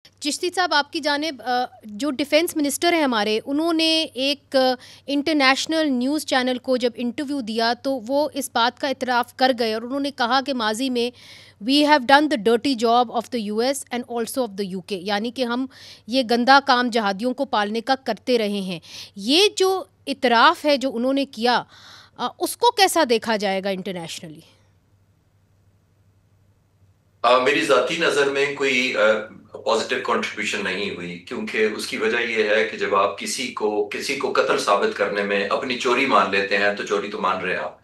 चिश्ती साहब, आपकी जानिब जो डिफेंस मिनिस्टर हैं हमारे, उन्होंने एक इंटरनेशनल न्यूज़ चैनल को जब इंटरव्यू दिया तो वो इस बात का इतराफ़ कर गए और उन्होंने कहा कि माजी में we have done the dirty job of the US and also of the UK, यानी कि हम ये गंदा काम जहादियों को पालने का करते रहे हैं। ये जो इतराफ़ है जो उन्होंने किया, उसको कैसा देखा जाएगा इंटरनेशनली? मेरी ज़ाती नज़र में कोई पॉजिटिव कंट्रीब्यूशन नहीं हुई, क्योंकि उसकी वजह यह है कि जब आप किसी को कत्ल साबित करने में अपनी चोरी मान लेते हैं तो चोरी तो मान रहे हैं आप।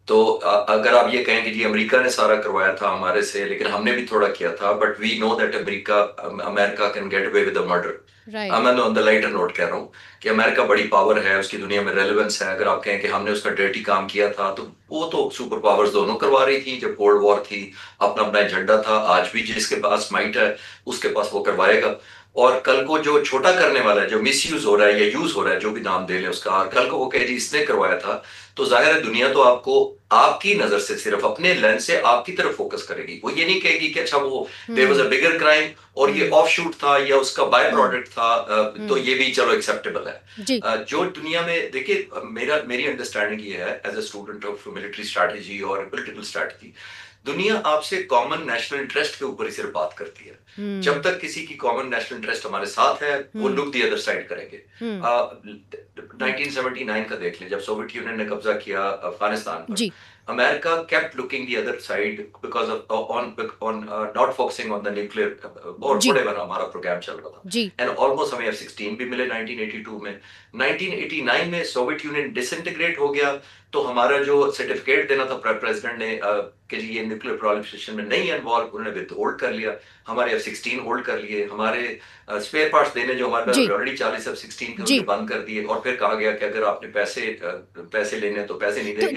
तो अगर आप ये कहें कि जी अमेरिका ने सारा करवाया था हमारे से, लेकिन हमने भी थोड़ा किया था, but we know that America can get away with the murder. Right. मैं ऑन द लाइटर नोट कह रहा हूँ कि अमेरिका बड़ी पावर है, उसकी दुनिया में रेलेवेंस है। अगर आप कहें कि हमने उसका डर्टी काम किया था, तो वो तो सुपर पावर्स दोनों करवा रही थी जब कोल्ड वॉर थी। अपना अपना एजेंडा था। आज भी जिसके पास माइट है उसके पास वो करवाएगा। और कल को जो छोटा करने वाला है, जो मिस यूज हो रहा है या यूज हो रहा है, जो भी नाम दे लें उसका, और कल को वो कहे जी इसने करवाया था, तो जाहिर है दुनिया तो आपको आपकी नजर से, सिर्फ अपने लेंस से आपकी तरफ फोकस करेगी। वो ये नहीं कहेगी कि अच्छा वो there was a hmm, bigger crime और ये हुँ, ऑफ शूट था या उसका बाय हुँ, प्रोडक्ट था, तो हुँ। ये भी चलो एक्सेप्टेबल है। जी। जो दुनिया में देखिए, मेरी अंडरस्टैंडिंग ये है as a student of military strategy और पॉलिटिकल स्ट्रैटेजी, दुनिया आपसे कॉमन नेशनल इंटरेस्ट के ऊपर ही सिर्फ बात करती है। जब हुँ, तक किसी की कॉमन नेशनल इंटरेस्ट हमारे साथ है, वो हुँ, लुक दी अदर साइड करेंगे। हुँ, हुँ। 1979 का देख लें, जब सोवियत यूनियन ने कब्जा किया अफगानिस्तान पर, जी, America kept looking the other side because of on not focusing on the nuclear, और जी, whatever हमारा प्रोग्राम चल रहा था। जी, एंड ऑलमोस्ट हमें F-16 भी मिले 1982 में। 1989 में सोवियत यूनियन डिसइंटीग्रेट हो गया, तो हमारा जो सर्टिफिकेट देना था प्रेसिडेंट ने कि जी ये न्यूक्लियर प्रोलिफरेशन में नहीं इन्वॉल्व, उन्होंने विद होल्ड कर लिया। हमारे F-16 होल्ड कर लिए। हमारे स्पेयर पार्ट्स देने जो हमारे पास जी, ऑलरेडी 40 F-16 थे, जी। उनके बंद कर दिए। और फिर कहा गया कि अगर आपने पैसे लेने हैं तो पैसे नहीं तो देंगे।